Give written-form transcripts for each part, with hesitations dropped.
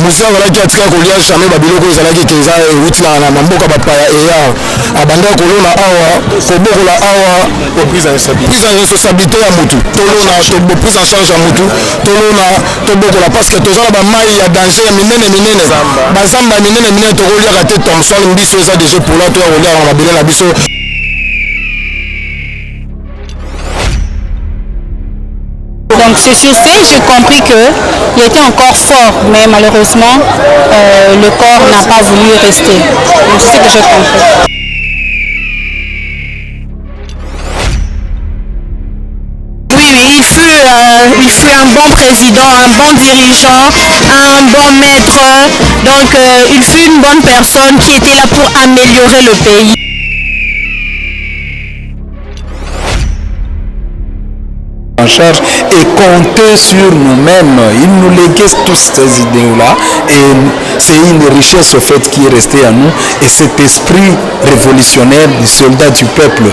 opposition azalaki atika kolia jamais babiloko ezalaki keza euti na mboka bapaya eya abanda kolona awa kobokola awa prise en responsabilité ya mutu tolona prise en charge ya mutu tolona tobokola parce que tozala bamai ya danger ya minene bazamba ya minene tokoliaka te Thomson biso eza déjà pour là toya koliaka na mabele na biso. Donc c'est sur fait, j'ai compris qu'il était encore fort, mais malheureusement, le corps n'a pas voulu rester. Donc c'est ce que j'ai compris. Oui, il fut un bon président, un bon dirigeant, un bon maître. Donc il fut une bonne personne qui était là pour améliorer le pays. En charge et compter sur nous-mêmes. Il nous léguait tous ces idées-là et c'est une richesse au fait qui est restée à nous et cet esprit révolutionnaire du soldat du peuple.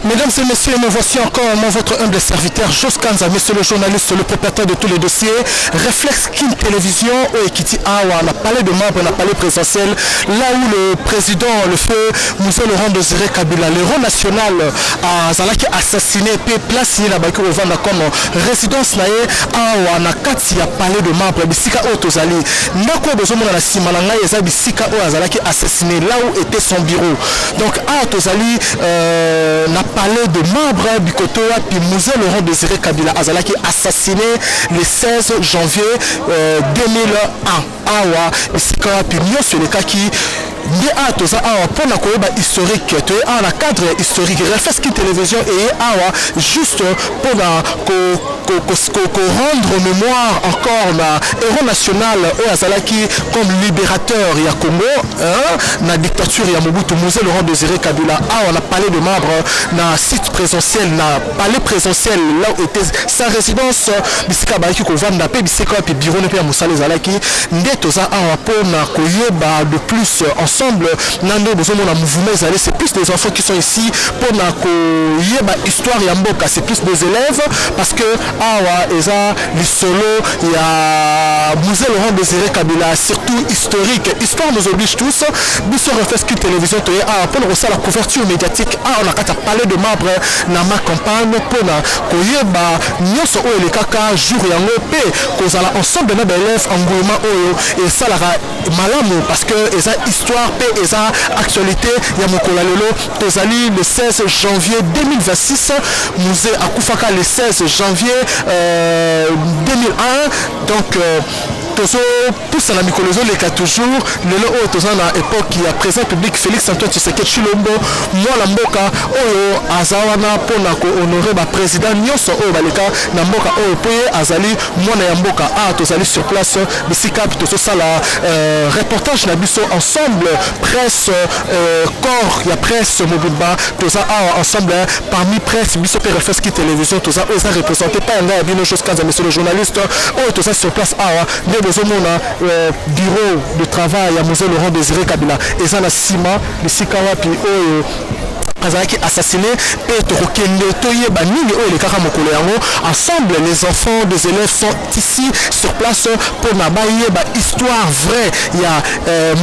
Mesdames et messieurs, me voici encore, moi votre humble serviteur, Jos Kanza, monsieur le journaliste, le propriétaire de tous les dossiers, Réflexe Kin Télévision, au Ekiti Awa, on a parlé de membres, on a parlé présentiel, là où le président, le feu, Moussa Laurent Désiré Kabila, l'héros national, a Zalaki assassiné, puis placé la Bakou Ovanda comme résidence naé, Awa, na Kati a parlé de membres, Bissika Otozali, Nako Bozomona na Simalanga, Eza Bissika O Zalaki assassiné, là où était son bureau. Donc, Otozali, n'a parlé de membres du côté puis Moussa Laurent Désiré Kabila Azalaki assassiné le 16 janvier 2001 awa esika puis nyo sur le cas qui Ndi toza awa pour na koyeba historique to a na cadre historique Réflexe Kin Télévision et awa juste pour na rendre mémoire encore na héros national o azalaki comme libérateur ya Congo na dictature ya Mobutu Moussa Laurent Désiré Kabila awa on a parlé de membres na site présentiel na palais présentiel là où était sa résidence bisika ba ki ko vanda pe bisika pe bureau ne pe Moussa Lezalaki nde toza awa pour na koyeba de plus ensemble nando bozomona mouvement ezali c'est plus des enfants qui sont ici pour na koyeba histoire ya mboka c'est plus des élèves parce que awa eza lisolo ya Moussa Laurent Désiré Kabila surtout historique histoire nous oblige tous biso Réflexe Kin Télévision to awa pour reçoit la couverture médiatique on a qu'à parler de membres na ma campagne pour na koyeba nyonso oyo le kaka jour yango pe kozala ensemble na élèves engouement oyo et ça la malamu parce que eza histoire pe eza actualité ya mokola lelo tozali le 16 janvier 2026 musée akufaka le 16 janvier 2001 donc tozo pousse la mikolozo leka toujours lelo oyo toza na époque ya président public Félix Antoine Tshisekedi Tshilombo mwana mboka oyo azawana pona ko honorer ba président nyonso oyo baleka na mboka oyo poye azali mwana ya mboka tozali sur place bisika tozo sala reportage na biso ensemble presse corps ya presse mobimba toza ensemble parmi presse biso pe Réflexe Kin Télévision toza oza représenté par nga bino chose quand monsieur le journaliste oyo toza sur place bozomona bureau de travail à Moussa Laurent Désiré Kabila eza na sima bisika wapi oyo azalaki assassiné et tokokende toyeba nini oyo elekaka mokolo yango ensemble les enfants des élèves sont ici sur place pour na bayeba histoire vraie ya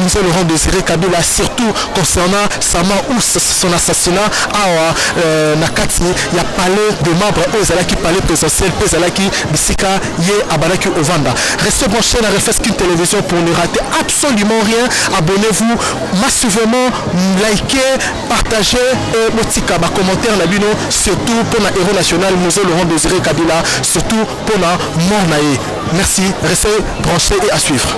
Moussa Laurent Désiré Kabila surtout concernant sa mort ou son assassinat awa na kati ya palais de membres oyo ezalaki palais présentiel pe ezalaki bisika ye abandaki ovanda. Restez branchés na Réflexe Kin Télévision pour ne rater absolument rien. Abonnez-vous massivement, likez, partagez et motika ba commentaire na bino surtout pour na héros national Moussa Laurent Désiré Kabila surtout pour na mort naé. Merci, restez branchés et à suivre.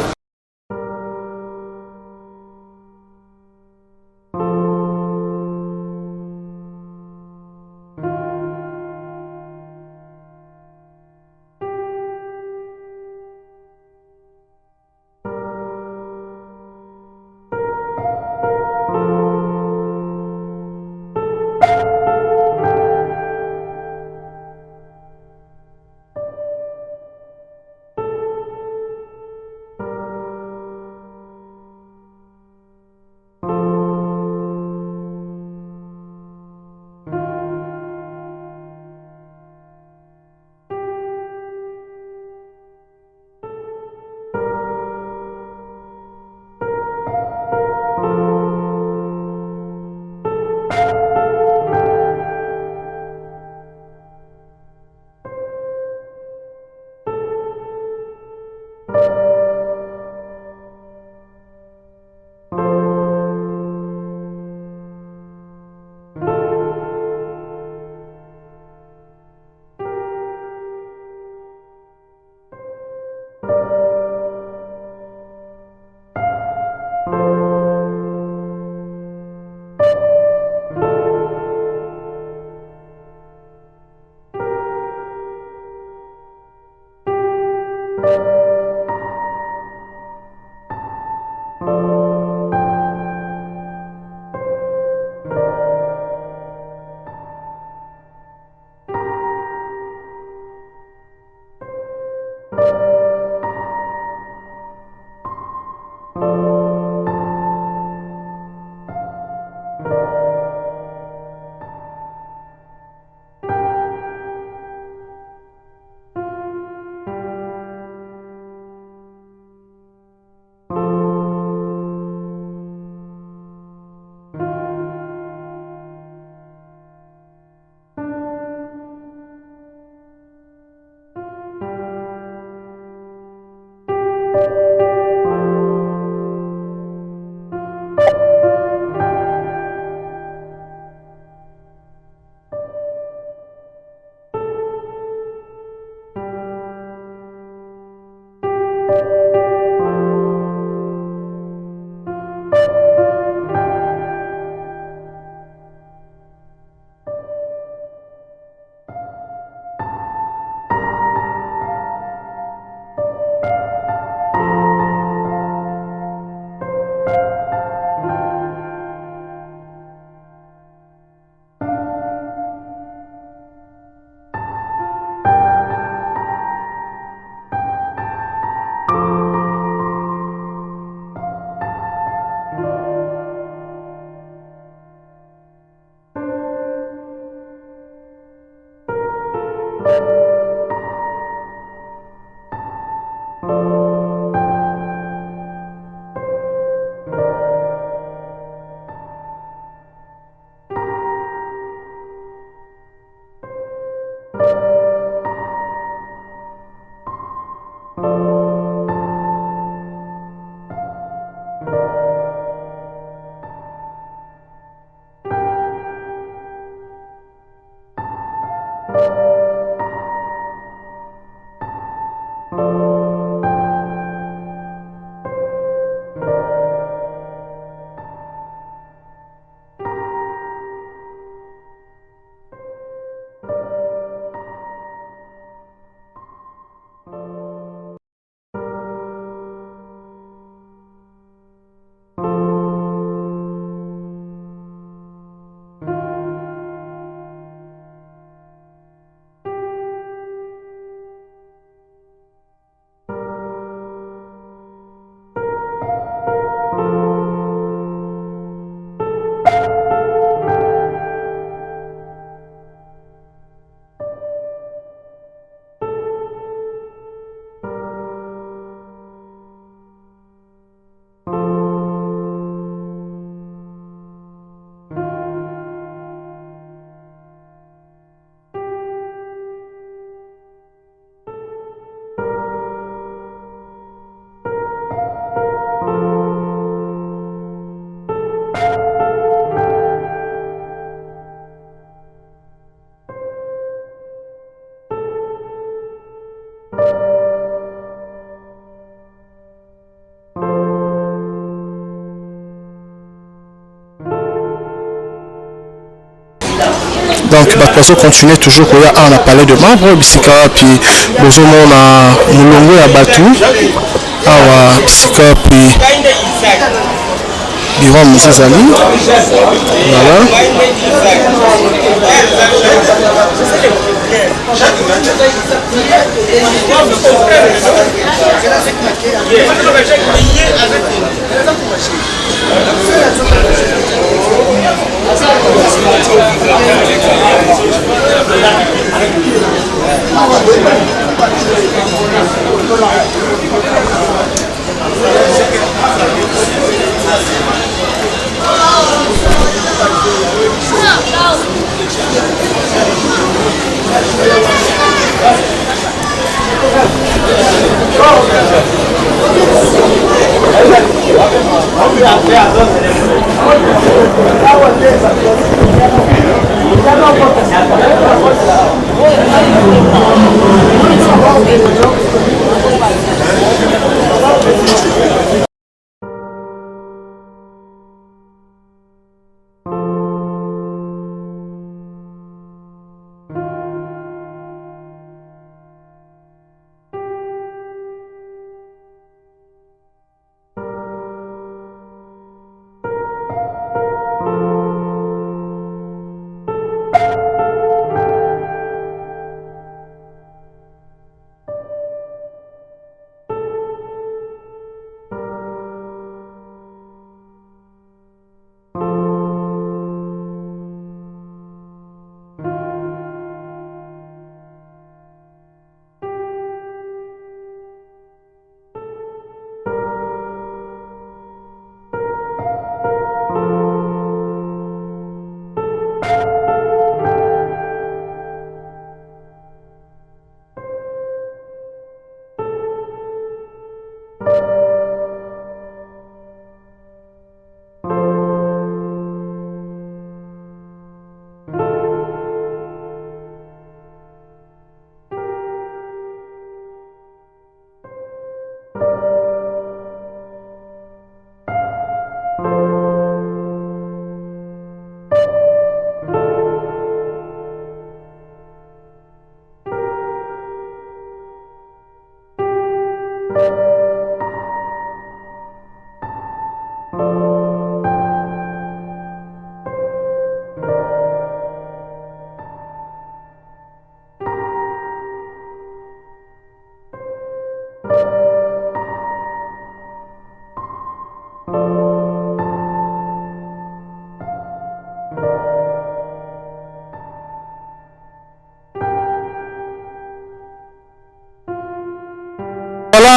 Donc bazo continuer toujours koya on a parlé de membre bisika puis bozomo na mulongo ya batu awa bisika puis bureau Muzezali voilà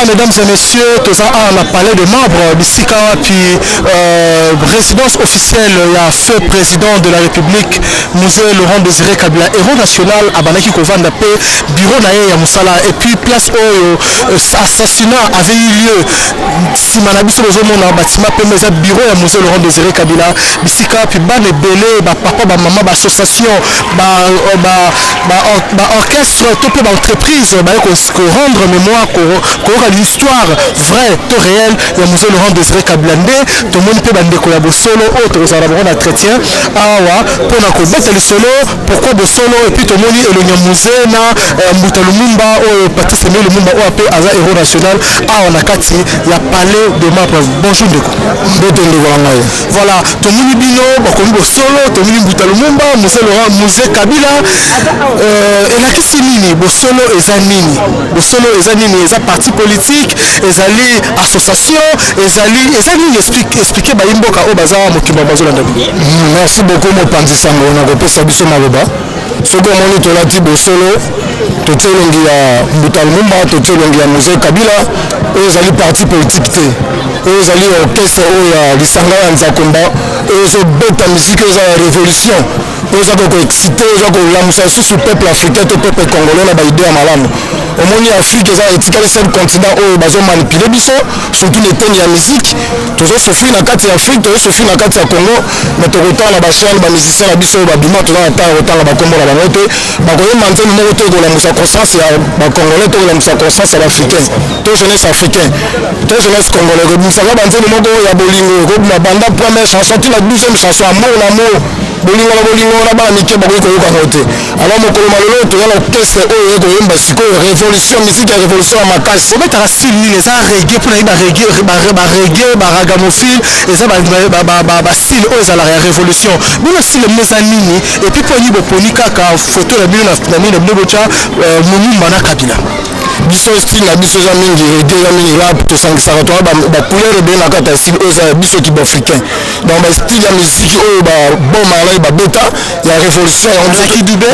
Mesdames et messieurs, tous on a parlé de membres Bissika puis résidence officielle il y a feu président de la République Musée Laurent Désiré Kabila héros national à Banaki Kovanda P bureau naé ya Musala et puis place où assassinat avait eu lieu si manabiso bozomona bâtiment pe mais bureau ya Musée Laurent Désiré Kabila Bissika puis ban belé ba papa ba maman ba association ba orchestre tout peu entreprise ba ko rendre mémoire ko l'histoire vraie, tout réelle, il y a Musée Laurent Désiré Kabila tout le monde peut bande ko ya bosolo autre aux arabes on entretien awa pour na ko battre solo pourquoi bosolo et puis tout le monde et le musée na Mbuta Lumumba ou Patrice Lumumba ou appelé Aza héros national on a kati il y a palais de ma bonjour de voilà tout le monde bino bakomi bosolo tout le monde Mbuta Lumumba Musée Laurent Musée Kabila et la kisi nini bosolo ezanini eza parti politique ezali association ezali expliquer ba imboka o baza mokimba bazolanda. Merci beaucoup mopanzi sango na kopesa biso maloba soko moni tolati bosolo totelongi ya Mbuta Lumumba totelongi ya Musée Kabila oyo ezali parti politique te oyo ezali orchestre oyo ya lisanga ya Nzakomba oyo ezobeta musique eza ya révolution oyo eza koexcité eza kolamusa lisusu peuple africain to peuple congolais na baide ya malamu omoni Afrique eza etikali seul continent oyo bazomanipule biso surtout leteni ya musique tozosufri na kati ya Afrique tozosufri na kati ya Congo mais tokotala bachane bamusicien na biso oyo babima toza na ntango kotanga bakombo na bango te bakoyemba nzembo moko to ekolamusa conscience ya bacongolais to ekolamusa conscience ya baafricain to jeunesse africain to jeunesse congolais kobimisaka banzembo moko ya bolingo ekobima banda première chanson tina 12e chanson amour l'amour bolingo na bana mike bakoki koyokanga te. Alors mokolo malolo toza na orchestre oyo ekoyemba sikoyo révolution musique ya révolution ya makasi obetaka style nini eza reggae mpona bareggae baragamophile eza bastyle oyo ezalaka ya révolution bino style mino eza nini epuis mpo nyi boponi kaka foto na bino na bino botya momumba na kabila biso style na biso eza mingi reggae eza mingi rap tosangisaka tona bacouleur ebele na kati ya style oyo eza biso kibo africain donc bastyle ya musiki oyo babon marley babeta ya révolution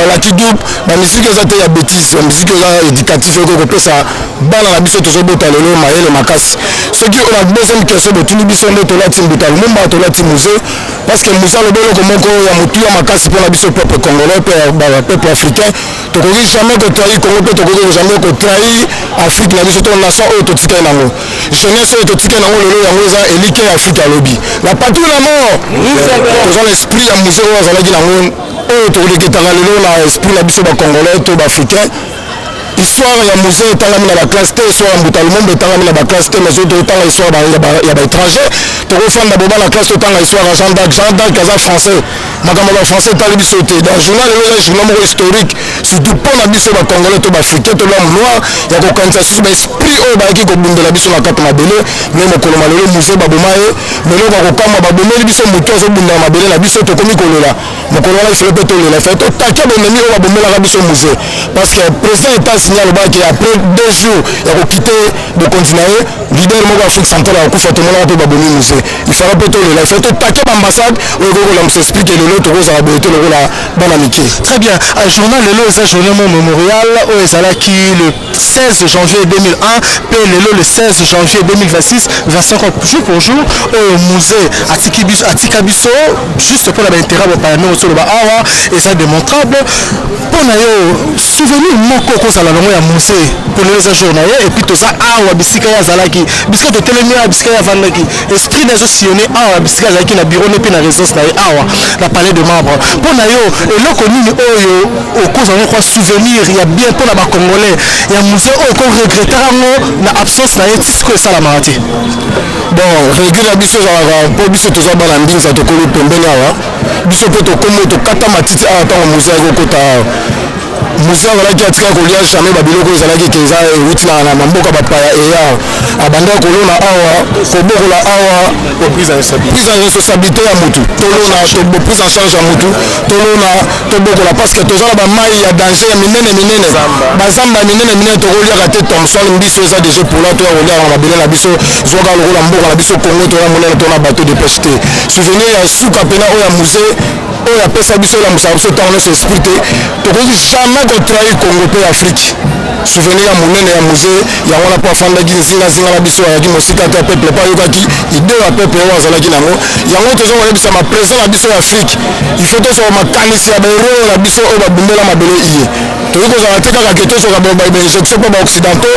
laki dube bamusike eza te ya bétise bamusike eza éducatif oyo kopesa bana na biso tozobota lelo mayele makasi soki oyo na deuxième question botuni biso nde tolati mbuta lumumba tolati musée parce que musée alobi eloko moko ya motuya makasi mpona biso peuple congolais mpe ya peuple africain tokoki jamais kotrahi congo mpe tokoki jamais kotrahi afrique na biso to nation oyo totikali nango jeunesse oyo totikali nango lelo yango eza elike ya afrique alobi la patrie la mort toza na esprit ya musée oyo azalaki nango oyo tokoleketaka lelo na esprit na biso bacongolais to baafricain histoire ya musée etangami na baklasse te histoire ya mbuta lumumba etangami na baklasse te mais totanga histoire ya baétranger tokofanda boba na classe totanga histoire ya Jean d'Arc aza français makambo ya bafrançais etali biso te donc journal elo eza journal moko historique surtout mpo na biso bacongolais to baafricain to l'homme noir ya kokanisa susu baesprit oyo bayaki kobundela biso na kati mabele mais mokolo malelo musée baboma ye meloko akokama babomeli biso motu azobundela mabele na biso tokomi kolela mokolo wana ifele mpe tolela ifele totake bomemi oyo babomelaka biso musée parce que président états-unis alobaki après 2 jours ya kokite bokontina ye leader moko afrique centrale akokufa tomonaka mpe babomi musée ifala mpe tolela ifele totake baambassade oyo kokolambisa explique lelo tokozala boye te lokola bana mike. Très bien, journal lelo eza journée mémorial oyo ezalaki le 16 janvier 2001 mpe lelo le 16 janvier 2026 25 jour pour jour oyo musée atika biso juste mpona baintérêt bapayame osoloba awa eza démontrable mpona yo souvenir moko okozala nango ya musée mpo lelo eza jour na ye epuis toza awa bisika ye azalaki bisika totelemi awa bisika ye avandaki esprit na ezosillonne awa bisika azalaki na bureau ne mpe na résidence na ye awa na palais de marbre mpona yo eloko nini oyo okozala kwa souvenir ya bien mpona bacongolais ya musée oyo koregrete yango na absence na ye ti sikoyo esalamaka te bon regret na biso ezalaka mpo biso toza bana mbinza tokoli pembeni awa biso mpe tokomi tokata matiti awa ntango musée akokota awa musée azalaki atika kolia jamais babiloko ezalaki ke eza euti na mboka bapaya eya abandaka kolona awa kobokola awa prise en responsabilité ya motu tolona prise en charge ya motu tolona tobokola parce que toza na bamai ya danger ya minene bazamba ya minene tokoliaka te thomson biso eza déjà pola toya koliaka na mabele na biso zwaka lokola mboka na biso congo toya monene tona bateau de pêche te souvenir ya suka pena oyo ya musée oyo apesa biso elambisaka biso ntango nyonso esprit te tokoki jamais kotrahi congo mpe afrique souvenir ya monene ya musée yango wana mpo afandaki nzingazinga na biso ayaki mosika te ya peuple mpo ayokaki ideo ya peuple oyo azalaki nango yango toza koyebisa bapresident na biso ya afrique il faut tosoka makanisi ya baero na biso oyo babumbela mabele iye tokoki kozala te kaka ke tosoka bainjection mpo baoccidentaux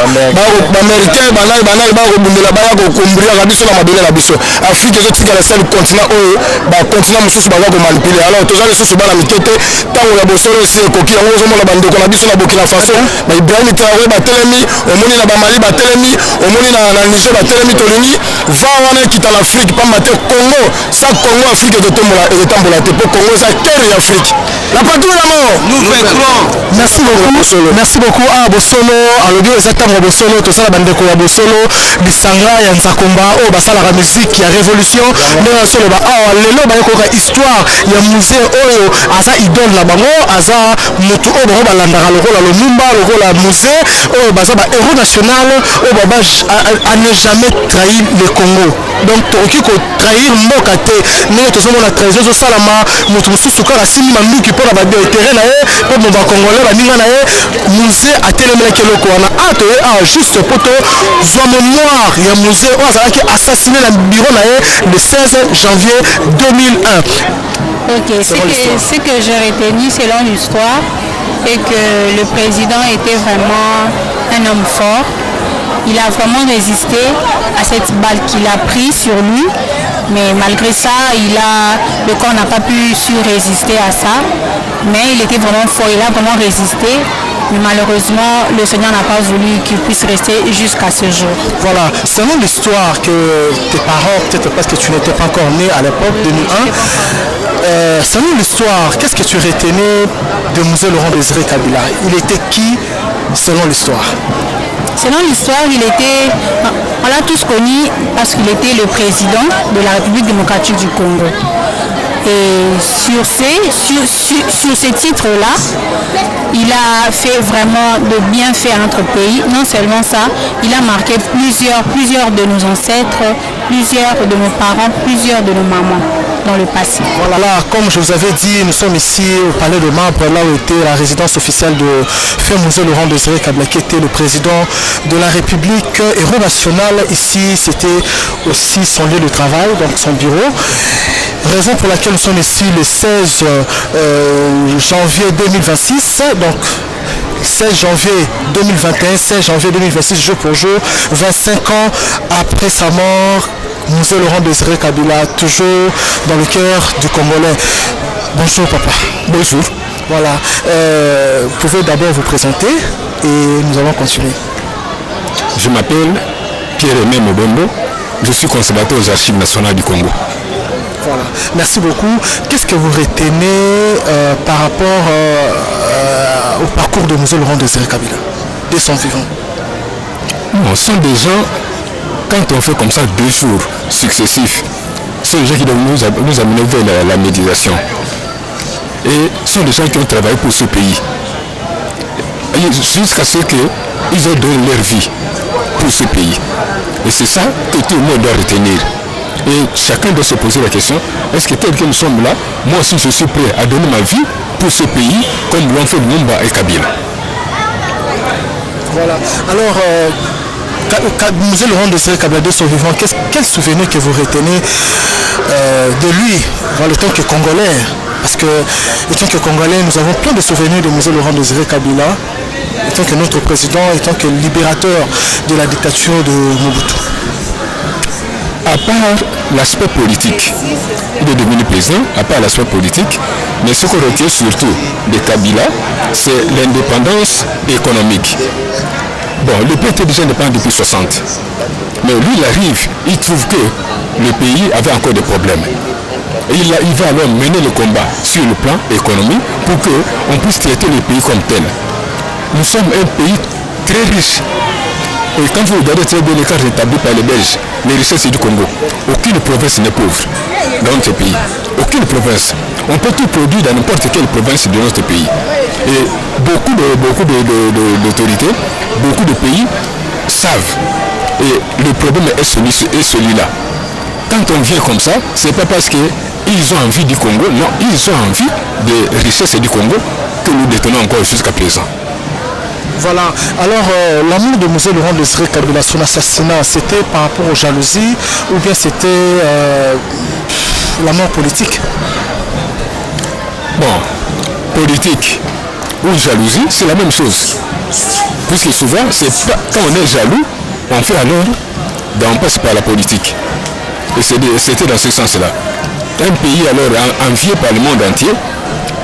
baaméricain banai bakobundela baya kokombriaka biso na mabele na biso afrique ezotikala sali continent oyo bacontinent mosusu baza komanipule alors toza lisusu bana mike te ntango ya bosolo esi ekoki yango ozomona bandeko na biso na burkina faso baibrahim traoré batelemi omoni na bamali batelemi omoni na niger batelemi tolingi va wana ekita na afrique pamba te congo sa congo afrique ezotambola te mpo congo eza cœur ya afrique la patrie la mort merci beaucoup a bosolo alobi eza ntango ya bosolo tosala bandeko ya bosolo lisanga ya nzakomba oyo basalaka musike ya révolution ndenge nasoloba awa lelo bayekoyoka histoire ya musée oyo aza idole na bango aza motu oyo bango balandaka lokola lumumba lokola musée oyo baza bahéros national oyo baba a ne jamais trahi le congo donc tokoki kotrahir mboka te ndenge tozomona trahison ezosalama motu mosusu kaka asimi manduki mpona baintere na ye mpo bacongolais baninga na ye musée atelemelaki eloko wana a toye awa juste mpo tozwa mémoire ya musée oyo azalaki assassiné na bureau na ye le 16 janvier 2001. Ok, ce que j'ai retenu selon l'histoire est que le président était vraiment un homme fort. Il a vraiment résisté à cette balle qu'il a prise sur lui, mais malgré ça, le corps n'a pas pu résister à ça, mais il était vraiment fort, il a vraiment résisté. Mais malheureusement, le Seigneur n'a pas voulu qu'il puisse rester jusqu'à ce jour. Voilà, selon l'histoire que tes parents, peut-être parce que tu n'étais pas encore né à l'époque 2001, selon l'histoire, qu'est-ce que tu retenais de Mzee Laurent Désiré Kabila? Il était qui selon l'histoire? Selon l'histoire, on l'a tous connu parce qu'il était le président de la République démocratique du Congo. Et sur ces titres-là, il a fait vraiment de bienfaits à notre pays. Non seulement ça, il a marqué plusieurs de nos ancêtres, plusieurs de nos parents, plusieurs de nos mamans dans le passé. Voilà, là, comme je vous avais dit, nous sommes ici au Palais de Marbre, là où était la résidence officielle de Feu Mzee Laurent Désiré Kabila, qui était le président de la République, héros national. Ici, c'était aussi son lieu de travail, donc son bureau. Raison pour laquelle nous sommes ici le 16 janvier 2026, donc 16 janvier 2021, 16 janvier 2026, jour pour jour, 25 ans après sa mort, Mzee Laurent Désiré Kabila, toujours dans le cœur du Congolais. Bonjour papa. Bonjour. Voilà, vous pouvez d'abord vous présenter et nous allons continuer. Je m'appelle Pierre-Aimé Mobombo, je suis conservateur aux Archives nationales du Congo. Voilà. Merci beaucoup. Qu'est-ce que vous retenez par rapport au parcours de Mzee Laurent Désiré Kabila, de son vivant? On sent des gens, quand on fait comme ça 2 jours successifs, sont des gens qui doivent nous amener vers la méditation. Et sont des gens qui ont travaillé pour ce pays. Jusqu'à ce qu'ils aient donné leur vie pour ce pays. Et c'est ça que tout le monde doit retenir. Et chacun doit se poser la question, est-ce que tel que nous sommes là, moi aussi je suis prêt à donner ma vie pour ce pays, comme l'ont fait Lumumba et Kabila. Voilà. Alors, Mzee Laurent Désiré Kabila, de son vivant, quel souvenir que vous retenez de lui en tant que Congolais? Parce que, en tant que Congolais, nous avons plein de souvenirs de Mzee Laurent Désiré Kabila, en tant que notre président, en tant que libérateur de la dictature de Mobutu. À part l'aspect politique, il est devenu président, à part l'aspect politique, mais ce qu'on retient surtout de Kabila, c'est l'indépendance économique. Bon, le pays était déjà indépendant depuis 60. Mais lui, il arrive, il trouve que le pays avait encore des problèmes. Et il va alors mener le combat sur le plan économique pour qu'on puisse traiter le pays comme tel. Nous sommes un pays très riche. Et quand vous regardez très bien les cartes établies par les Belges, les richesses du Congo, aucune province n'est pauvre dans notre pays. Aucune province. On peut tout produire dans n'importe quelle province de notre pays. Et beaucoup d'autorités, beaucoup de pays savent. Et le problème est celui-là. Quand on vient comme ça, ce n'est pas parce qu'ils ont envie du Congo, non, ils ont envie des richesses du Congo que nous détenons encore jusqu'à présent. Voilà, alors l'amour de Mzee Laurent Désiré Kabila, son assassinat, c'était par rapport aux jalousies ou bien c'était l'amour politique? Bon, politique ou jalousie, c'est la même chose. Puisque souvent, c'est pas, quand on est jaloux, on fait alors, on passe par la politique. Et c'était dans ce sens-là. Un pays alors envié par le monde entier,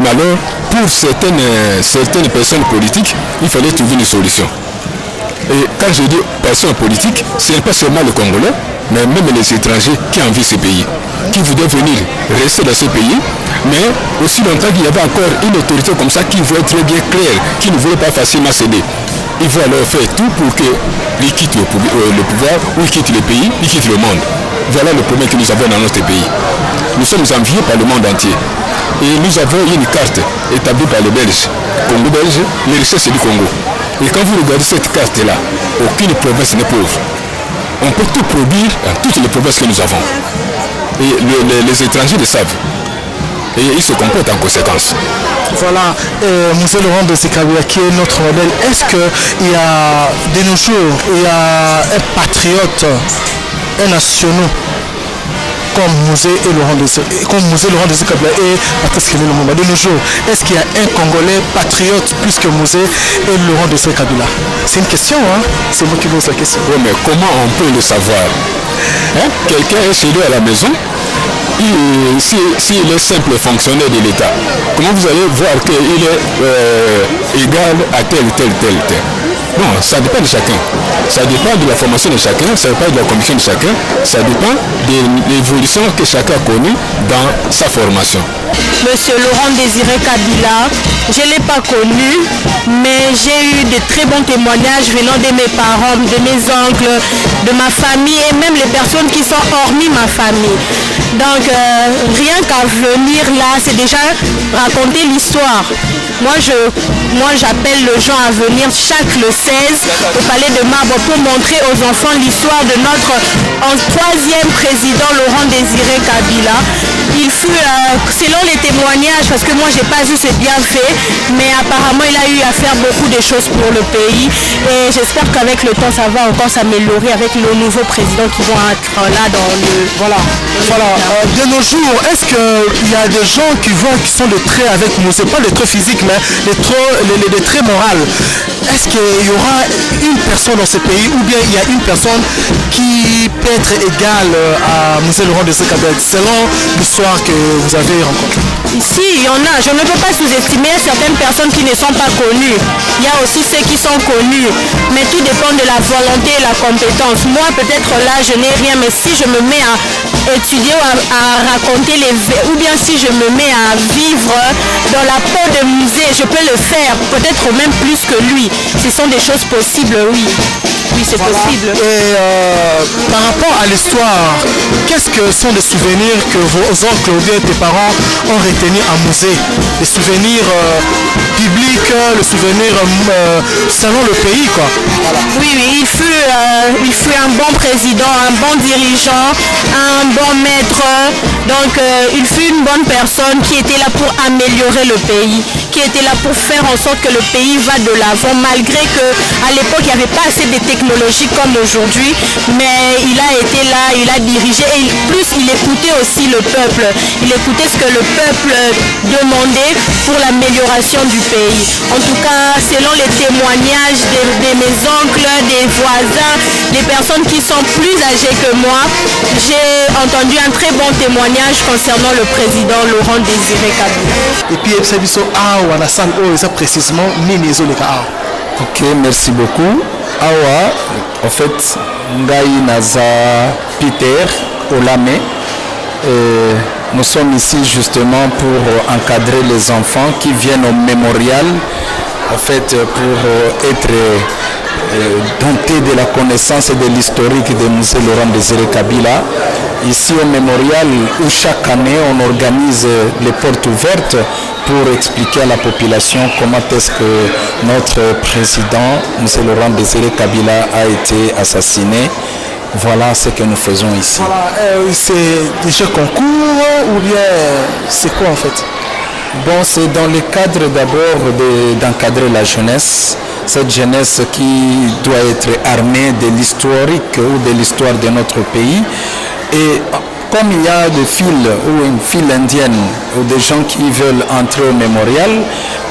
mais alors pour certaines personnes politiques, il fallait trouver une solution. Et quand je dis personnes politiques, ce n'est pas seulement le Congolais, mais même les étrangers qui envient ce pays, qui voudraient venir rester dans ce pays, mais aussi longtemps qu'il y avait encore une autorité comme ça qui voulait très bien clair, qui ne voulait pas facilement céder. Il faut alors faire tout pour qu'ils quittent le pouvoir, ou ils quittent le pays, ils quittent le monde. Voilà le problème que nous avons dans notre pays. Nous sommes enviés par le monde entier. Et nous avons une carte établie par les Belges, Congo belge, les richesses du Congo. Et quand vous regardez cette carte-là, aucune province n'est pauvre. On peut tout produire dans toutes les provinces que nous avons. Et les étrangers le savent. Et ils se comportent en conséquence. Voilà, Mzee Laurent Désiré Kabila qui est notre modèle. Est-ce qu'il y a de nos jours, il y a un patriote, un national comme Mzee Laurent Désiré Kabila et Patrice Lumumba de nos jours? Est-ce qu'il y a un Congolais patriote plus que Mzee et Laurent Désiré Kabila? C'est une question, hein? C'est moi qui pose la question. Oui, mais comment on peut le savoir? Quelqu'un est chez lui à la maison, s'il est simple fonctionnaire de l'État, comment vous allez voir qu'il est égal à tel. Non, ça dépend de chacun. Ça dépend de la formation de chacun, ça dépend de la conviction de chacun, ça dépend de l'évolution que chacun a connue dans sa formation. Monsieur Laurent Désiré Kabila, je ne l'ai pas connu, mais j'ai eu de très bons témoignages venant de mes parents, de mes oncles, de ma famille et même les personnes qui sont hormis ma famille. Donc rien qu'à venir là, c'est déjà raconter l'histoire. Moi j'appelle les gens à venir chaque le 16 au Palais de Marbre pour montrer aux enfants l'histoire de notre troisième président Laurent Désiré Kabila. Il fut, selon les témoignages, parce que moi j'ai pas vu ses bienfaits, mais apparemment il a eu à faire beaucoup de choses pour le pays et j'espère qu'avec le temps ça va encore s'améliorer avec le nouveau président qui vont être là dans le... Voilà. De nos jours, est-ce qu'il y a des gens qui sont des traits avec nous, c'est pas des traits physiques, mais des traits moraux? Est-ce qu'il y aura une personne dans ce pays ou bien il y a une personne qui peut être égale à M. Laurent Désiré Kabila selon l'histoire que vous avez rencontrée? Ici, il y en a. Je ne peux pas sous-estimer certaines personnes qui ne sont pas connues. Il y a aussi ceux qui sont connus. Mais tout dépend de la volonté et la compétence. Moi, peut-être là, je n'ai rien, mais si je me mets à étudier ou à raconter ou bien si je me mets à vivre dans la peau de musée, je peux le faire. Peut-être même plus que lui. Ce sont des choses possibles, oui. Oui, c'est possible. Et par rapport à l'histoire, qu'est-ce que sont les souvenirs que vos oncles ou bien tes parents ont retenus en musée? Les souvenirs publics, les souvenirs selon le pays, quoi. Voilà. Oui, il fut un bon président, un bon dirigeant, un bon maître. Donc, il fut une bonne personne qui était là pour améliorer le pays, qui était là pour faire en sorte que le pays va de l'avant, malgré qu'à l'époque, il n'y avait pas assez de technologies comme aujourd'hui, mais il a été là, il a dirigé et plus il écoutait aussi le peuple. Il écoutait ce que le peuple demandait pour l'amélioration du pays. En tout cas, selon les témoignages de mes oncles, des voisins, des personnes qui sont plus âgées que moi, j'ai entendu un très bon témoignage concernant le président Laurent Désiré Kabila. Et puis, ça précisément, Ok, merci beaucoup. Awa, en fait, Ngai Naza Peter Olame. Nous sommes ici justement pour encadrer les enfants qui viennent au mémorial, en fait, pour être dotés de la connaissance et de l'historique de M. Laurent Désiré Kabila. Ici au mémorial où chaque année on organise les portes ouvertes pour expliquer à la population comment est-ce que notre président, M. Laurent Désiré Kabila, a été assassiné. Voilà ce que nous faisons ici. Voilà, c'est des jeux concours ou bien c'est quoi en fait? Bon, c'est dans le cadre d'abord d'encadrer la jeunesse, cette jeunesse qui doit être armée de l'historique ou de l'histoire de notre pays. Et comme il y a des files ou une file indienne ou des gens qui veulent entrer au mémorial,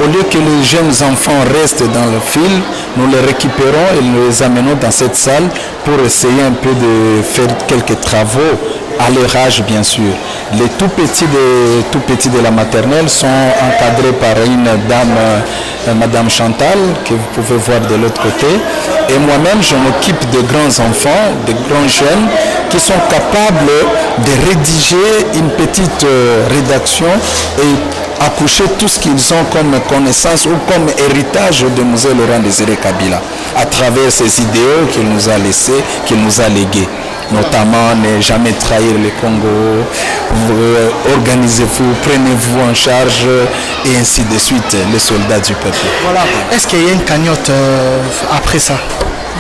au lieu que les jeunes enfants restent dans le fil, nous les récupérons et nous les amenons dans cette salle pour essayer un peu de faire quelques travaux à leur âge, bien sûr. Les tout petits de la maternelle sont encadrés par une dame, Madame Chantal, que vous pouvez voir de l'autre côté. Et moi-même, je m'occupe de grands enfants, de grands jeunes qui sont capables de rédiger une petite rédaction et accoucher tout ce qu'ils ont comme connaissance ou comme héritage de M. Laurent Désiré Kabila à travers ces idéaux qu'il nous a laissés, qu'il nous a légués. Notamment ne jamais trahir le Congo, organisez-vous, prenez-vous en charge et ainsi de suite, les soldats du peuple. Voilà. Est-ce qu'il y a une cagnotte après ça?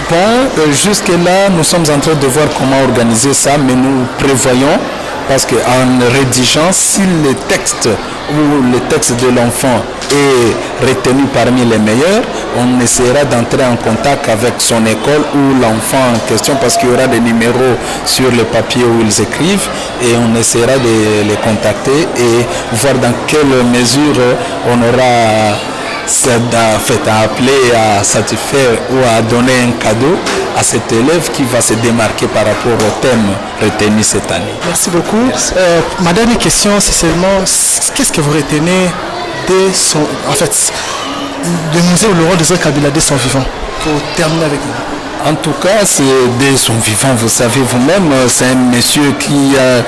Bon, jusque-là, nous sommes en train de voir comment organiser ça, mais nous prévoyons, parce qu'en rédigeant, si le texte ou le texte de l'enfant est retenu parmi les meilleurs, on essaiera d'entrer en contact avec son école ou l'enfant en question, parce qu'il y aura des numéros sur le papier où ils écrivent, et on essaiera de les contacter et voir dans quelle mesure on aura à appeler à satisfaire ou à donner un cadeau à cet élève qui va se démarquer par rapport au thème retenu cette année. Merci beaucoup. Ma dernière question, c'est seulement qu'est-ce que vous retenez de M. Laurent Désiré Kabila de son vivant? pour terminer avec nous? En tout cas, c'est dès son vivant, vous savez vous-même, c'est un monsieur qui a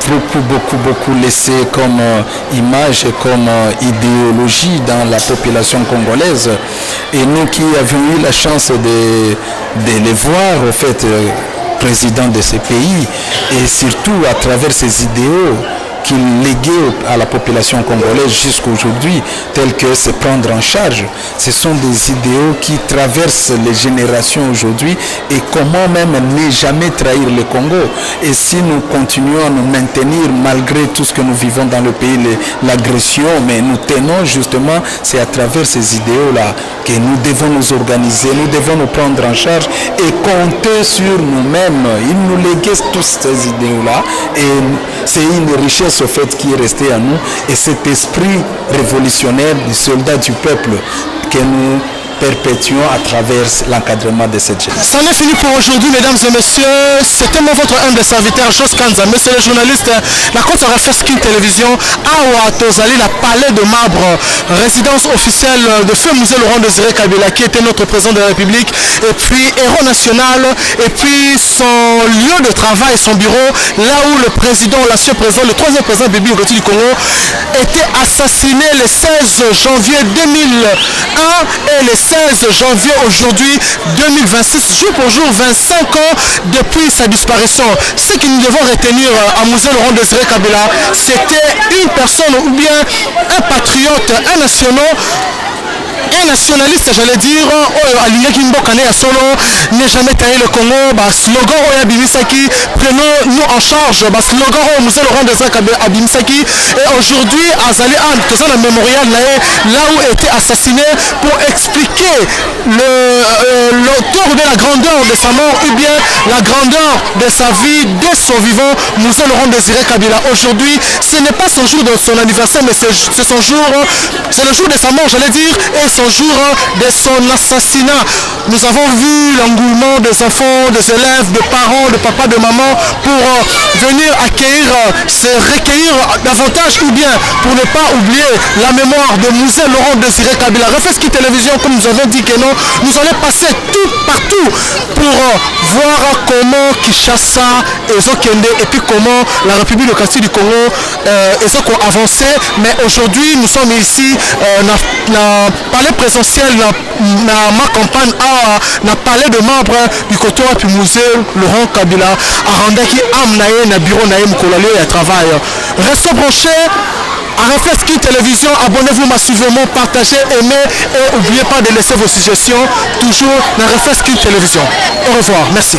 beaucoup laissé comme image et comme idéologie dans la population congolaise. Et nous qui avions eu la chance de les voir, au fait, président de ce pays, et surtout à travers ses idéaux qu'il léguait à la population congolaise jusqu'à aujourd'hui, tels que se prendre en charge. Ce sont des idéaux qui traversent les générations aujourd'hui et comment même ne jamais trahir le Congo. Et si nous continuons à nous maintenir malgré tout ce que nous vivons dans le pays, l'agression, mais nous tenons justement, c'est à travers ces idéaux-là que nous devons nous organiser, nous devons nous prendre en charge et compter sur nous-mêmes. Ils nous léguent tous ces idéaux-là et c'est une richesse au fait qui est resté à nous et cet esprit révolutionnaire du soldat du peuple que nous perpétuons à travers l'encadrement de cette jeunesse. C'en est fini pour aujourd'hui, mesdames et messieurs. C'était moi votre humble serviteur, Jos Kanza. Monsieur le journaliste, la côte Rafeskin Télévision, Awa Tozali, la palais de marbre, résidence officielle de feu Musée Laurent Désiré Kabila, qui était notre président de la République, et puis héros national, et puis son lieu de travail, son bureau, là où le président, l'ancien président, le troisième président Bibi Ngoti du Congo, était assassiné le 16 janvier 2001 et le 16 janvier aujourd'hui 2026, jour pour jour, 25 ans depuis sa disparition. Ce que nous devons retenir à Musée Laurent Désiré Kabila, c'était une personne ou bien un patriote, un nationaliste, j'allais dire, alingaki mbokane ya solo, n'est jamais taillé le Congo, slogan oya bimisaki, prenons-nous en charge, slogan oya Musée Laurent Désiré Kabila abimisaki, et aujourd'hui azali toza na mémorial là où était assassiné pour expliquer l'auteur de la grandeur de sa mort ou bien la grandeur de sa vie dès son vivant, Musée Laurent Désiré Kabila. Aujourd'hui, ce n'est pas son jour de son anniversaire, mais c'est son jour, c'est le jour de sa mort, j'allais dire, et son jour de son assassinat. Nous avons vu l'engouement des enfants, des élèves, des parents, de papa, de maman pour venir accueillir, se recueillir davantage ou bien pour ne pas oublier la mémoire de Musée Laurent Désiré Kabila. Refleski Télévision, comme nous avons dit que non, nous allons passer tout partout pour voir comment Kinshasa et puis comment la République démocratique du Congo a avancé. Mais aujourd'hui, nous sommes ici dans le palais présentiel, dans ma campagne, dans le palais de membres du côté du Musée Laurent Kabila, à Randaki, Amnaye, dans le bureau Naïm Kolale et à travail. Restez branchés à Refleski Télévision, abonnez-vous massivement, partagez, aimez et n'oubliez pas de laisser vos suggestions toujours dans Refleski Télévision. Au revoir, merci.